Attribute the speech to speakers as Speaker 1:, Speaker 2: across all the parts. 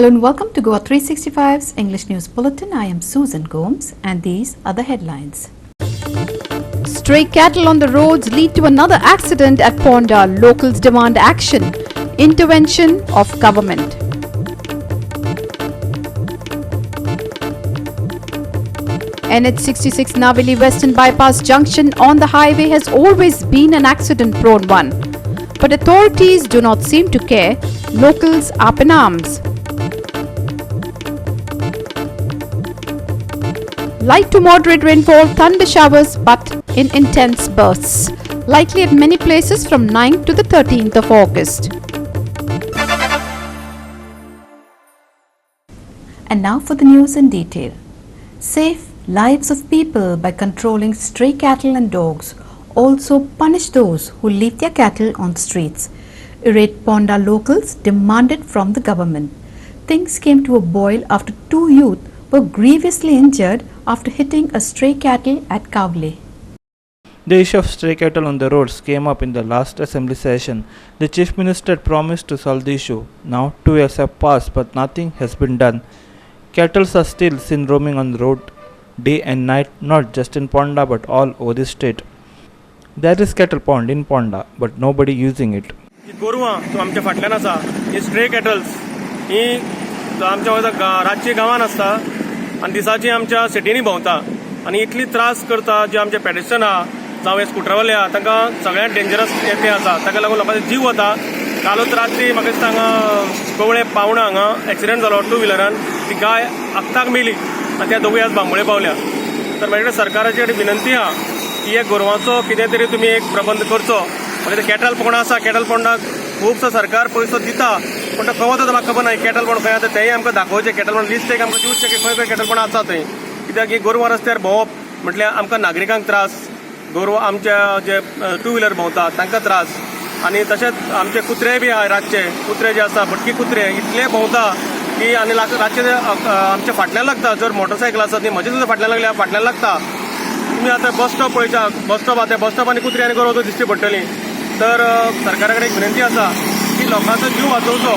Speaker 1: Hello and welcome to GOA 365's English News Bulletin. I am Susan Gomes and these are the headlines. Stray cattle on the roads lead to another accident at Ponda. Locals demand action. Intervention of government. NH66 Navili Western Bypass Junction on the highway has always been an accident-prone one. But authorities do not seem to care. Locals up in arms. Light to moderate rainfall, thunder showers but in intense bursts. Likely at many places from 9th to the 13th of August. And now for the news in detail. Save lives of people by controlling stray cattle and dogs. Also punish those who leave their cattle on the streets. Irate Ponda locals demanded from the government. Things came to a boil after two youth were grievously injured after hitting a stray cattle at Kavle.
Speaker 2: The issue of stray cattle on the roads came up in the last assembly session. The Chief Minister had promised to solve the issue. Now 2 years have passed but nothing has been done. Cattle are still seen roaming on the road day and night, not just in Ponda but all over the state. There is cattle pond in Ponda but nobody using it.
Speaker 3: गोरवां तो आमच्या फाटल्यान आसा ही stray cattles ही आमच्या रातची गांवान आसता आनी दिसाची आमच्या सिटीनी भोंवता आनी इतली त्रास करता जे आमचे पेडेस्ट्रन आहा जावं हे स्कुटरवाले आहा तांकां सगळ्यांत डेंजरस ते आसा ताका लागून लोकांचो जीव वता. कालूच रात्री म्हाका दिसता हांगा कवळे पावणा हांगा एक्सिडेंट जालो टू व्हिलरान. ती गाय आगताक मेली आनी त्या दोगूय आज बांबोळे पावल्या. तर म्हाजे कडेन सरकाराचे कडेन विनंती आहा की हे गोरवांचो कितें तरी तुमी एक प्रबंध करचो. म्हणजे कॅटल पोंड आसा कॅटल पोंडाक खुबसो सरकार पयसो दिता पूण तो खंय वता म्हाका खबर ना. कॅटल पोंड खंय आसा तेंय आमकां दाखोवचें. कॅटल पोंड लिस्ट एक आमकां दिवचें की खंय खंय कॅटल पोंड आसा थंय. कित्याक ही गोरवां रस्त्यार भोंवप म्हटल्यार आमकां नागरिकांक त्रास, गोरवां आमच्या जे टू व्हिलर भोंवता तांकां त्रास आनी तशेंच आमचे कुत्रे बी आहा रातचे कुत्रे जे आसा भटकी कुत्रे इतले भोंवता की आनी रातचे आमच्या फाटल्यान लागता. जर मोटरसायकल आसा ती म्हज्या सुद्दां फाटल्यान लागल्या फाटल्यान लागता. तुमी आतां बस स्टॉप पळयता बस स्टॉप आहा त्या बस स्टॉपांनी कुत्रे आनी गोरवां दिश्टी पडटलीं. तर सरकारा कडेन एक विनंती आसा की लोकांचो जीव वाचोवचो.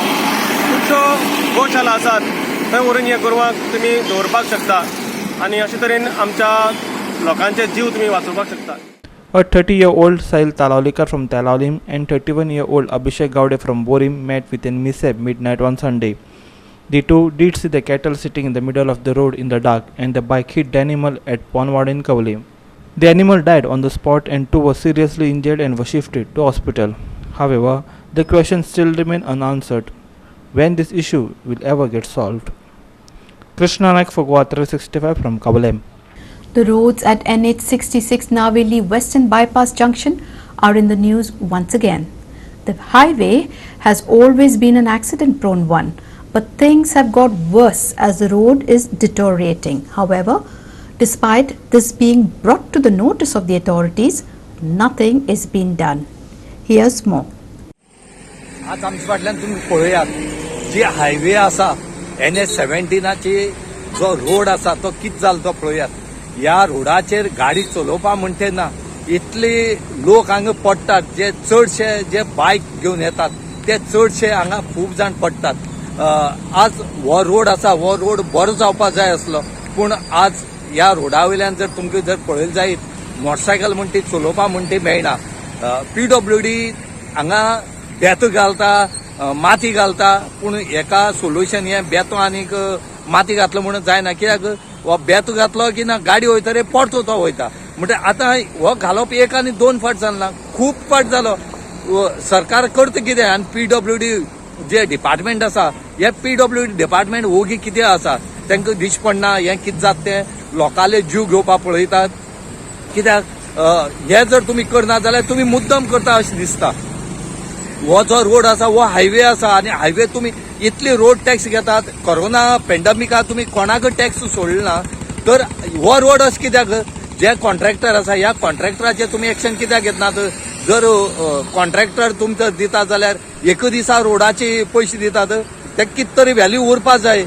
Speaker 3: खुबश्यो गोशाला आसात थंय व्हरून हे गोरवांक तुमी दवरपाक शकता आनी अशे तरेन आमच्या लोकांचे जीव तुमी वाचोवपाक शकता.
Speaker 2: A 30-year-old Sahil Talaulikar from Talaulim and 31-year-old Abhishek Gowde from Borim met with a mishap midnight on Sunday. The two did see the cattle sitting in the middle of the road in the dark and the bike hit the animal at Ponwad in Kavli. The animal died on the spot and two were seriously injured and were shifted to hospital. However, the questions still remain unanswered. When this issue will ever get solved? Krishna Naik for GOA 365 from Kavli.
Speaker 1: The roads at NH66 Navili Western Bypass Junction are in the news once again. The highway has always been an accident-prone one, but things have got worse as the road is deteriorating. However, despite this being brought to the notice of the authorities, nothing is being done. Here's more.
Speaker 4: आज आमच्या फाटल्यान तुम्ही पळयात जी highway आसा NH17 ची जो road आसा तो कित जालो तो पळयात. ह्या रोडाचेर गाडी चलोवपा म्हणटे ना इतले लोक हांगा पडटात. जे चडशे जे बायक घेवन येतात ते चडशे हांगा खूब जाण पडटात. आज हो रोड आसा हो रोड बरो जावपाक जाय आसलो पूण आज ह्या रोडा वयल्यान जर तुमकां जर पळयलें जायत मोटरसायकल म्हणटा ती चलोवपा म्हणटा ती मेळना. PWD हांगा बेतो घालता माती घालता पूण हेका सोल्युशन हें बेतो आनीक माती घातलो म्हणून जायना. कित्याक हो बेतो घातलो की ना गाडी वयता रे पडतो तो वयता म्हणजे आतां हो घालप एक आनी दोन फाट जालना खूब फाट जालो. सरकार करता कितें आनी PWD जे डिपार्टमेंट आसा हे PWD डिपार्टमेंट ओगी कितें आसा तांकां दिश्ट पडना हें कितें जाता तें. लोकांले जीव घेवपाक पळयतात. कित्याक हे जर तुमी करना जाल्यार तुमी मुद्दम करता अशें दिसता. हो जो रोड आसा हो हायवे आसा आनी हायवे तुमी इतली रोड टॅक्स घेतात. कोरोना पॅन्डेमिकाक तुमी कोणाक टॅक्स सोडना तर हो रोड अशें कित्याक जे कॉन्ट्रॅक्टर आसा ह्या कॉन्ट्रॅक्टराचेर तुमी एक्शन कित्याक घेतनात. जर कॉन्ट्रॅक्टर तुमकां दिता जाल्यार एक दिसा रोडाचे पयशे दितात ते कित तरी व्हॅल्यू उरपाक जाय.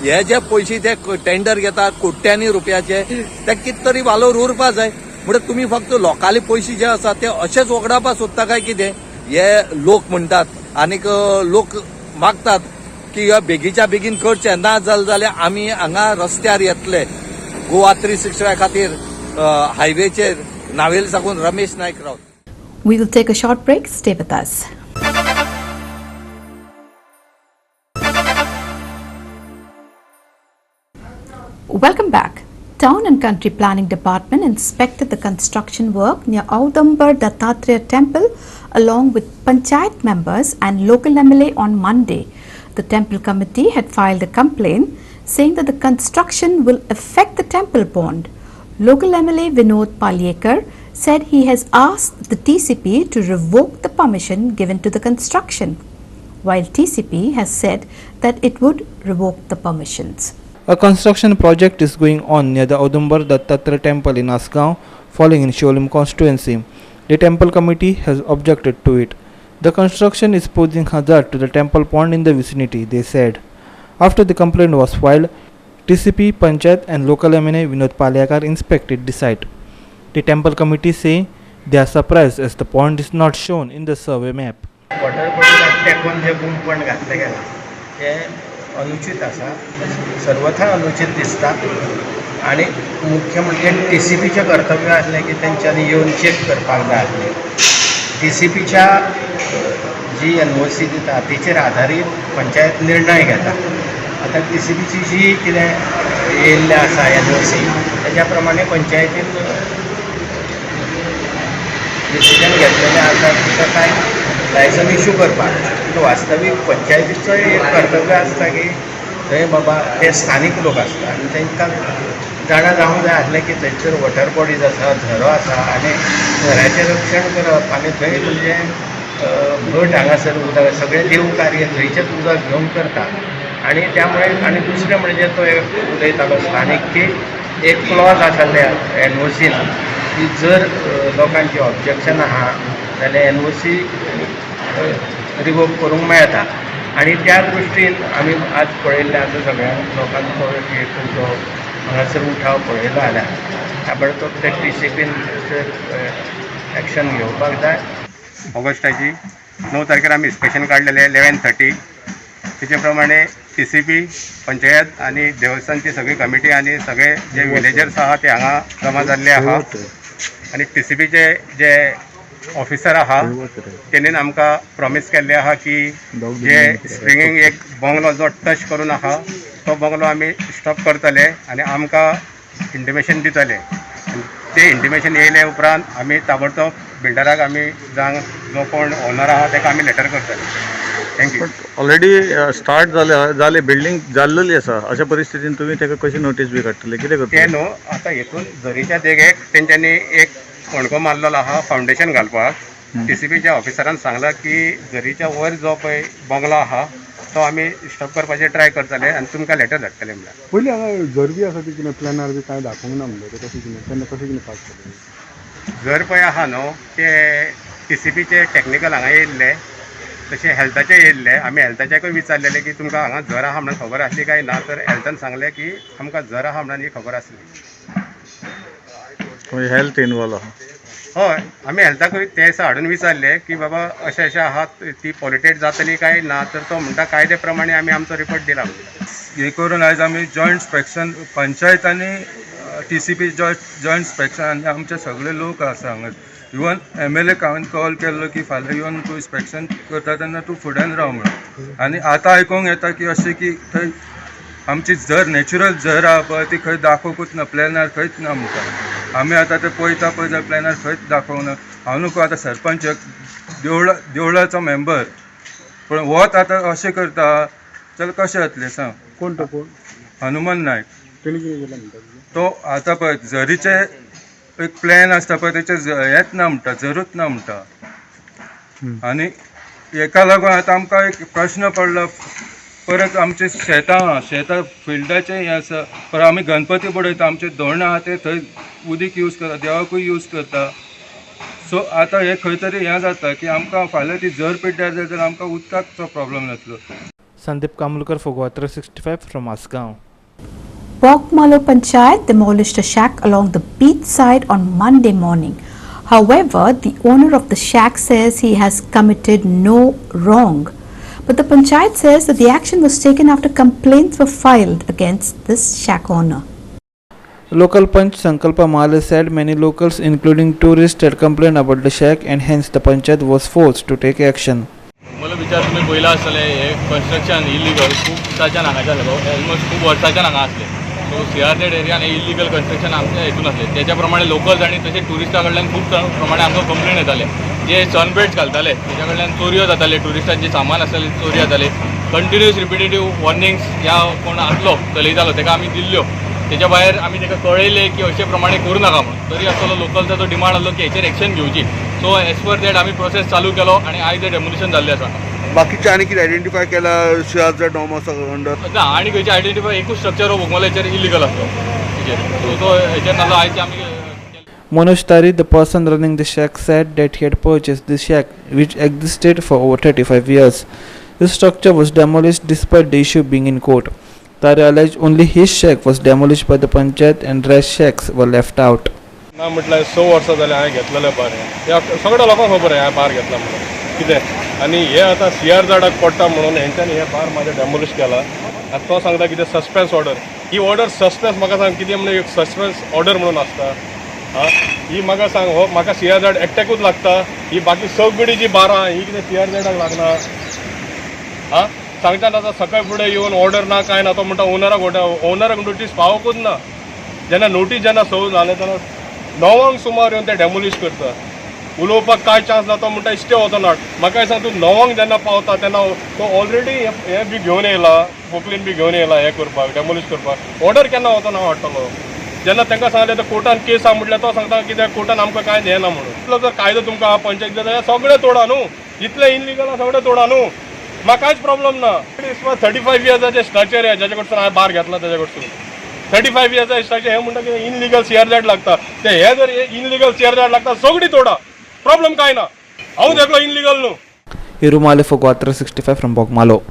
Speaker 4: हे जे पयशे ते टेंडर घेतात कोट्यांनी रुपयाचे ते कित तरी वालोर उरपाक जाय. म्हणजे तुमी फक्त लोकांले पयशे जे आसा ते अशेंच वगडावपाक सोदता काय कितें हे लोक म्हणटात. आनीक लोक मागतात की बेगीच्या बेगीन करचे ना जाल्यार आमी हांगा रस्त्यार येतले. गोवा 365 खातीर हायवेचेर नावेल साकून रमेश नायक Rao.
Speaker 1: We will take a short break. Stay with us. Welcome back. Town and Country Planning Department inspected the construction work near Audambar Dattatreya Temple along with Panchayat members and local MLA on Monday. The temple committee had filed a complaint saying that the construction will affect the temple pond. Local MLA Vinod Palyekar said he has asked the TCP to revoke the permission given to the construction, while TCP has said that it would revoke the permissions.
Speaker 2: A construction project is going on near the Audambar Dattatreya Temple in Asgaon, falling in Sholim constituency. The temple committee has objected to it. The construction is posing hazard to the temple pond in the vicinity, they said. After the complaint was filed, TCP, Panchayat and local MLA Vinod Palyekar inspected the site. The temple committee say they are surprised as the pond is not shown in the survey map.
Speaker 5: Water बॉडीला टेकून जे बुमपण घातले गेला ते अनुचित आसा, सर्वथा अनुचित दिसता. आणि मुख्य म्हणजे TCPचे कर्तव्य आसलें की तेंच्यांनी येवन चेक करपाक जाय आसलें. TCPच्या जी NOC दिता तिचेर आधारीत पंचायत निर्णय घेता. आता TCPची जी कितें येयल्लें आसा NOC तेज्या प्रमाणे पंचायतीन डिसिजन घेतलेलें आसा तिका काय लायसन इश्यू करपाक. पूण वास्तवीक पंचायतीचो एक कर्तव्य आसता की थंय बाबा ते स्थानीक लोक आसता आनी तांकां जाणा जावंक जाय आसलें की थंयसर वॉटर बॉडीज आसा, झरो आसा आनी झऱ्याचें रक्षण करप आनी थंय तुजें भट हांगासर उदक सगळें देव कार्य थंयचेंच उदक घेवन करता. आनी त्यामुळे आनी दुसरें म्हणजे तो एक उलयतालो स्थानीक की एक क्लॉज आसा त्या NOCन की जर लोकांची ऑब्जेक्शन आहा जाल्यार NOC रिवोक करूंक मेळटा. आनी त्या दृश्टीन आमी आज पळयल्लें आसा सगळ्या लोकांचो एक जो हांगासर उठाव पळयलो जाल्यार ताबडतोब ते TCPन एक्शन घेवपाक जाय.
Speaker 6: ऑगस्टाची 9 तारखेर आमी इन्स्पेक्शन काडलेलें 11:30. तेचे प्रमाणे TCP, पंचायत आनी देवस्थानची सगळी कमिटी आनी सगळे जे विलेजर्स आहा ते हांगा जमा जाल्ले आहा. आनी TCPचे जे ऑफिसर आहा तेणीन आमकां प्रॉमीस केल्ले आहा की जे स्प्रिंगींग एक बंगलो जो टच करून आहा तो बंगलो आमी स्टॉप करतले आनी आमकां इंटिमेशन दितले. ते इंटिमेशन येयले उपरांत आमी ताबडतोब बिल्डराक आमी जावं जो कोण ओनर आहा ताका आमी लेटर करतले. थँक्यू.
Speaker 7: ऑलरेडी स्टार्ट जाले बिल्डिंग जाल्लेली आसा अशा परिस्थितीन तुमी ताका कशी नोटीस बी काडटले, कितें करतले?
Speaker 6: ते न्हू आतां हेतून झरीच्या देगेक तेंच्यांनी एक फोंडको मारलेलो आहा फावंडेशन घालपाक. TCPच्या ऑफिसरान सांगलां की झरीच्या वयर जो पळय बंगलो आहा तो आमी स्टॉप करपाचें ट्राय करतले आनी तुमकां लेटर धाडटले म्हळ्यार.
Speaker 8: पयलीं हांगा जर बी आसा ती कितें प्लॅनार बी कांय दाखोवंक ना म्हणलें ते कशें कितें तेन्ना कशें कितें पास केलें?
Speaker 6: जर पळय आहा न्हू ते TCPचे टॅक्निकल हांगा येयल्ले तशें हेल्थाचे येयल्ले. आमी हेल्थाच्याकूय विचारलेले की तुमकां हांगा जर आहा म्हणून खबर आसली काय ना, तर हेल्थान सांगलें की आमकां जर आहा म्हणून ही खबर आसली.
Speaker 7: हेल्थ इनवॉल्व आहा?
Speaker 6: हय, आमी हेल्थाकूय ते दिसा हाडून विचारले की बाबा अशें अशें आहा ती पॉल्युटेड जातली काय ना, तर तो म्हणटा कायदे प्रमाणे आमी आमचो रिपोर्ट दिला.
Speaker 9: हे करून आयज आमी जॉयंट इन्स्पेक्शन पंचायत आनी TCP जॉयंट इन्स्पेक्शन आनी आमचे सगळे लोक आसा हांगा. इवन MLA हांवें कॉल केल्लो की फाल्यां येवन तूं इन्स्पेक्शन करता तेन्ना तूं फुड्यान राव म्हणून. आनी आतां आयकूंक येता की अशें की थंय आमची जर नॅचरल जर आहा पळय ती खंय दाखोवंकूच ना, प्लॅनार खंयच ना म्हणटा. आमी आतां ते पळयता पळय जाल्यार प्लॅनार खंयच दाखोवंक ना. हांव नको आतां सरपंच देवळाचो मेंबर, पूण वोत आतां अशें करता जाल्यार कशें जातलें सांग?
Speaker 8: कोण तो कोण?
Speaker 9: हनुमान नायक.
Speaker 8: तेणी कितें केलें म्हणटा?
Speaker 9: तो आतां पळय झरीचे एक प्लॅन आसता पळय तेचे हेच ना म्हणटा, जरूच ना म्हणटा. आनी हेका लागून आतां आमकां एक प्रश्न पडला. परत आमचे शेतां फिल्डाचें हें आसा, पण आमी गणपती बुडयता, आमचे धोंड आहा ते थंय उदीक यूज करता, देवाकूय यूज करता. सो आतां हे खंय तरी हें जाता की आमकां फाल्यां ती जर पिड्ड्यार जाली जाल्यार आमकां उदकाचो प्रॉब्लेम जातलो.
Speaker 2: Sandeep Kamulkar for GOA 365 from Asgaon.
Speaker 1: Bokmalo Panchayat demolished a shack along the beach side on Monday morning. However, the owner of the shack says he has committed no wrong. But the panchayat says that the action was taken after complaints were filed against this shack owner.
Speaker 2: Local Panch Sankalpa Male said many locals including tourists had complained about the shack and hence the panchayat was forced to take action.
Speaker 10: मला विचार तुम्ही पयला आसतले हे construction illegal खूब दिसाच्यान हांगाच्या almost खूब वर्साच्यान हांगा आसले सो CRZ एरियान हे इलिगल कन्स्ट्रक्शन आमच्या हेतून आसले त्याच्या प्रमाणे लोकल्स आनी तशें टुरिस्टां कडल्यान खूब प्रमाणे आमकां कंप्लेन येताले जे सनबेड्स घालताले तेच्या कडल्यान चोरयो जाताले टुरिस्टांचे सामान आसताले चोरी जाताले कंटिन्यूअस रिपिटेटीव वॉर्निंग्स ज्या कोण आसलो चलयतालो तेका आमी दिल्ल्यो त्याच्या भायर आमी तेका कळयले की अशे प्रमाणे करूं नाका म्हणून तरी आसतलो लोकलचा तो डिमांड आसलो की हेचेर एक्शन घेवची सो एज पर दॅट आमी प्रोसेस चालू केलो आणि आयज ते डेमोलिशन जाल्लें आसा
Speaker 8: बाकीचे आनी कितें आयडेंटिफाय केला CRZ डॉमस अंडर
Speaker 10: ना आनी खंयचे आयडेंटिफाय एकूच स्ट्रक्चर हो बोगमालेचेर इलिगल आसलो सो तो हेचेर नासलो आयज आमी
Speaker 2: Manoj Tari, the person running the shack, said that he had purchased the shack, which existed for over 35 years. The structure was demolished despite the issue being in court. Tari alleged only his shack was demolished by the panchayat and rest shacks were left out.
Speaker 3: ना म्हटल्यार 6 वर्सां जाली हांवें घेतलेलें बार ह्या सगळ्या लोकांक खबर आहे हांवें बार घेतला म्हणून कितें आनी हे आतां CRZाक पडटा म्हणून हेंच्यांनी हे बार म्हाजें डेमोलिश केला आतां तो सांगता कितें सस्पेन्स ऑर्डर ही ऑर्डर सस्पेन्स म्हाका सांग कितें म्हणून एक सस्पेन्स ऑर्डर म्हणून आसता ही म्हाका सांग हो म्हाका CRZ एकट्याकूच लागता ही बाकी सगळी जी बारां ही कितें CRZाक लागना सांगता आतां सकाळी फुडें येवन ऑर्डर ना काय ना तो म्हणटा ओनराक नोटीस पावोकूच ना जेन्ना नोटीस जेन्ना सर्व जालें तेन्ना 9 सुमार येवन ते डेमोलिश करता उलोवपाक काय चान्स ना तो म्हणटा इश्टे वचो नाट म्हाका सांग तूं 9 जेन्ना पावता तेन्ना तो ऑलरेडी हे बी घेवन येयला पोकलीन बी घेवन येयला हे करपाक डेमोलिश करपाक ऑर्डर केन्ना वचो ना हाडटलो जेन्ना तांकां सांगलें तर कोर्टान केस आहा म्हटल्यार तो सांगता कित्याक कोर्टान आमकां कांय दिना म्हणून जर कायदो तुमकां पंचायत जाल्यार सगळें तोडा न्हू जितले इनलिगल आहा सगळें तोडा न्हू म्हाका कांयच प्रॉब्लम ना 35 इयर्साचें स्ट्रक्चर आहे जाचे कडसून हांवें बार घेतला तेजे कडसून 35 इयर्साचें स्ट्रक्चर हे म्हणटा की इनलिगल CRZ लागता ते हे जर इनलिगल CRZ लागता सगळीं तोडा प्रॉब्लम काय ना हांव देखलो इनलिगल न्हू
Speaker 2: Irumale for GOA 365 from Bogmalo.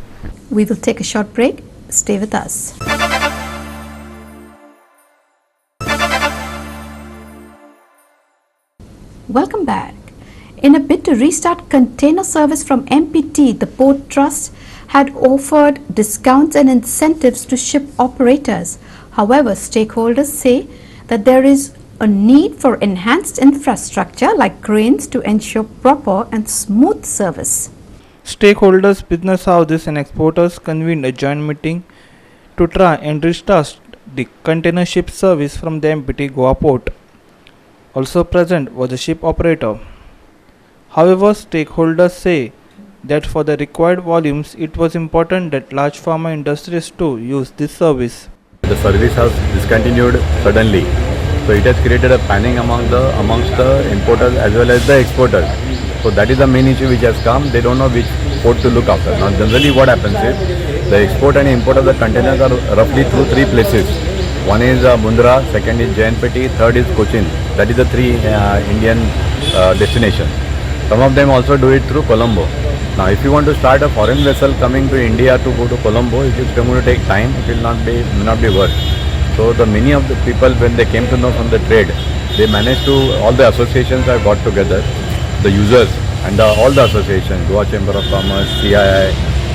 Speaker 1: We will take a short break. Stay with us. Welcome back. In a bid to restart container service from MPT, the Port Trust had offered discounts and incentives to ship operators. However, stakeholders say that there is a need for enhanced infrastructure like cranes to ensure proper and smooth service.
Speaker 2: Stakeholders, business houses and exporters convened a joint meeting to try and restart the container ship service from the MPT Goa port. Also present was a ship operator. However, stakeholders say that for the required volumes, it was important that large pharma industries too use this service.
Speaker 7: The service has discontinued suddenly, so it has created a panic amongst the importers as well as the exporters. So that is the main issue which has come. They don't know which port to look after. Now generally what happens is the export and import of the containers are roughly through 3 places. One is Mundra, second is JNPT, third is Cochin. That is the 3 Indian destinations. Some of them also do it through Colombo. Now if you want to start a foreign vessel coming to India to go to Colombo, it is going to take time. It will not be worth. So the many of the people, when they came to know from the trade, they managed to, all the associations have got together, the users and all the associations, Goa Chamber of Commerce, CII,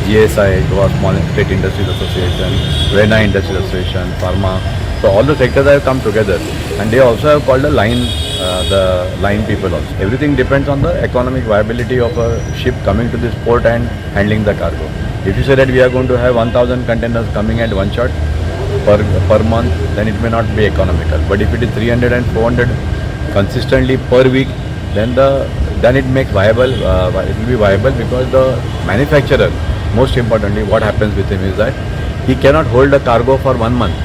Speaker 7: GSI, Goa Small State Industries Association, Vena Industries Association, Pharma. So all the sectors have come together and they also have called the line people also. Everything depends on the economic viability of a ship coming to this port and handling the cargo. If you say that we are going to have 1000 containers coming at one shot per month, then it may not be economical. But if it is 300 and 400 consistently per week, then it makes viable. It will be viable because the manufacturer, most importantly, what happens with him is that he cannot hold a cargo for 1 month.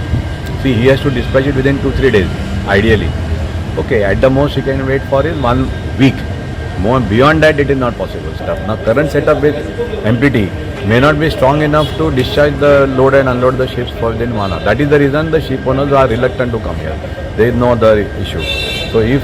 Speaker 7: See, he has to dispatch it within 2-3 days, ideally. Okay, at the most he can wait for is 1 week. More beyond that, it is not possible stuff. Now, current setup with MPT may not be strong enough to discharge the load and unload the ships for within 1 hour. That is the reason the ship owners are reluctant to come here. There is no other issue. So, if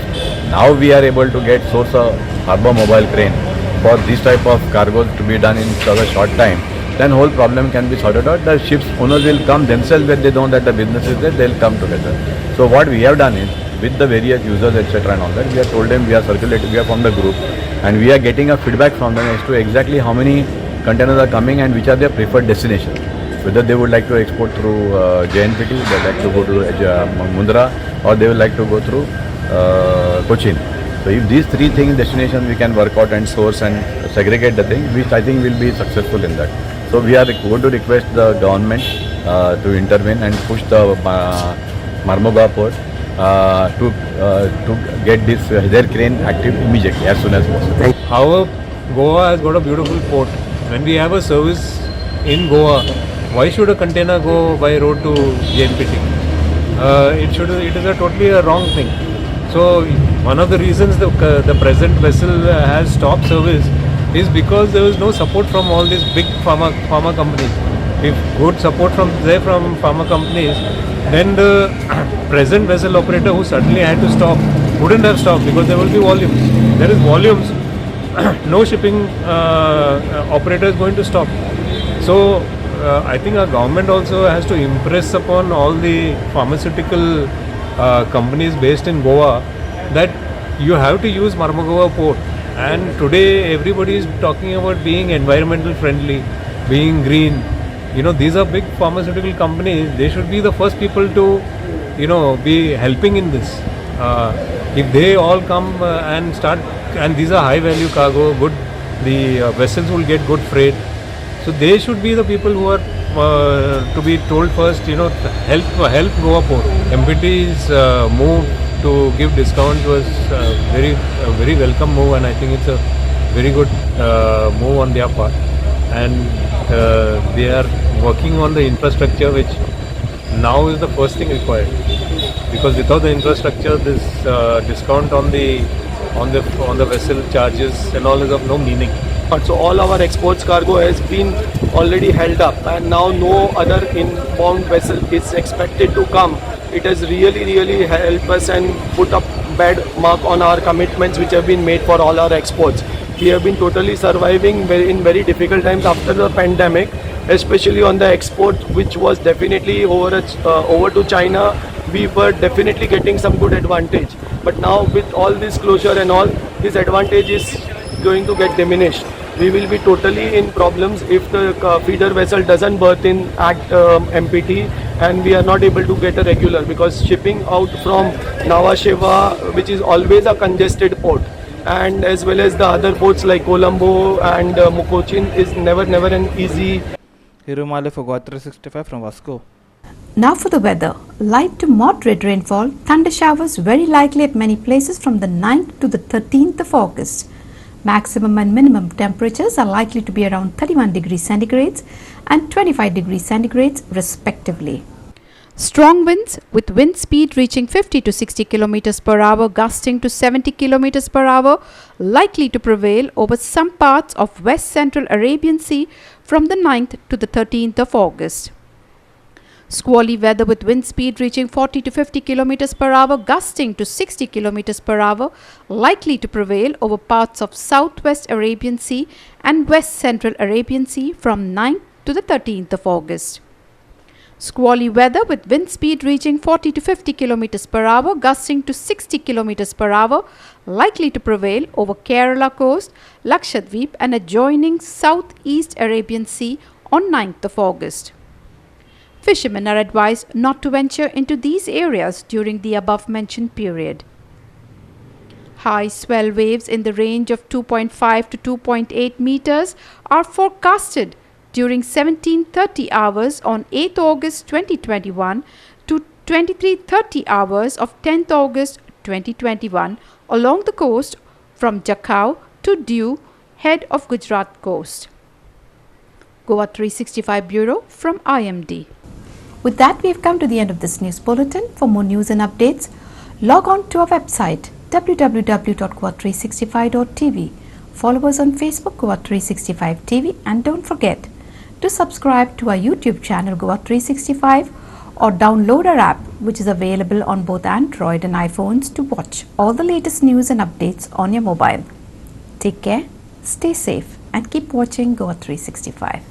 Speaker 7: now we are able to source a harbour mobile crane for this type of cargoes to be done in such a short time, then whole problem can be sorted out. The ships owners will come themselves when they know that the business is there, they will come together. So what we have done is, with the various users etc. and all that, we have told them, we are circulating, we are from the group and we are getting a feedback from them as to exactly how many containers are coming and which are their preferred destinations. Whether they would like to export through JNPT, they would like to go to Mundra, or they would like to go through Cochin. So if these three things destinations we can work out and source and segregate the thing, which I think will be successful in that. So we are going to request the government to intervene and push the Marmugao port to get this their crane active immediately as soon as possible.
Speaker 11: However, Goa has got a beautiful port. When we have a service in Goa, why should a container go by road to JNPT? It is a totally wrong thing. So one of the reasons the present vessel has stopped service is because there was no support from all these big pharma companies. If good support from pharma companies, then the present vessel operator who suddenly had to stop wouldn't have stopped, because there will be volumes. There is volumes. No shipping operator is going to stop. So I think our government also has to impress upon all the pharmaceutical companies based in Goa that you have to use Marmugao port. And today everybody is talking about being environmental friendly, being green. You know, these are big pharmaceutical companies. They should be the first people to, be helping in this. If they all come and start, and these are high value cargo, the vessels will get good freight. So they should be the people who are to be told first, help Goa port. MPT's move to give discounts was a very welcome move, and I think it's a very good move on their part. And they are working on the infrastructure, which now is the first thing required. Because without the infrastructure, this discount on the vessel charges and all is of no meaning.
Speaker 12: So all our exports cargo has been already held up, and now no other inbound vessel is expected to come. It has really helped us and put a bad mark on our commitments which have been made for all our exports. We have been totally surviving in very difficult times after the pandemic, especially on the export, which was definitely over to China. We were definitely getting some good advantage, but now with all this closure and all, this advantage is going to get diminished. We will be totally in problems if the feeder vessel doesn't berth in at MPT, and we are not able to get a regular, because shipping out from Nhava Sheva, which is always a congested port, and as well as the other ports like Colombo and Mukochin, is never an easy.
Speaker 2: Hirumale for GOA 365 from Vasco.
Speaker 1: Now for the weather. Light to moderate rainfall, thunder showers very likely at many places from the 9th to the 13th of August. Maximum and minimum temperatures are likely to be around 31 degrees centigrades and 25 degrees centigrades respectively. Strong winds with wind speed reaching 50 to 60 km per hour, gusting to 70 km per hour, likely to prevail over some parts of West Central Arabian Sea from the 9th to the 13th of August. Squally weather with wind speed reaching 40 to 50 km per hour, gusting to 60 km per hour, likely to prevail over parts of Southwest Arabian Sea and West Central Arabian Sea from 9th to the 13th of August. Squally weather with wind speed reaching 40 to 50 km per hour, gusting to 60 km per hour, likely to prevail over Kerala coast, Lakshadweep and adjoining Southeast Arabian Sea on 9th of August. Fishermen are advised not to venture into these areas during the above-mentioned period. High swell waves in the range of 2.5 to 2.8 meters are forecasted during 17:30 hours on 8th August 2021 to 23:30 hours of 10th August 2021 along the coast from Jakhau to Diu, head of Gujarat coast. GOA 365 Bureau from IMD. With that, we have come to the end of this news bulletin. For more news and updates, log on to our website www.goa365.tv. Follow us on Facebook, GOA 365 TV, and don't forget to subscribe to our YouTube channel GOA 365 or download our app, which is available on both Android and iPhones, to watch all the latest news and updates on your mobile. Take care, stay safe, and keep watching GOA 365.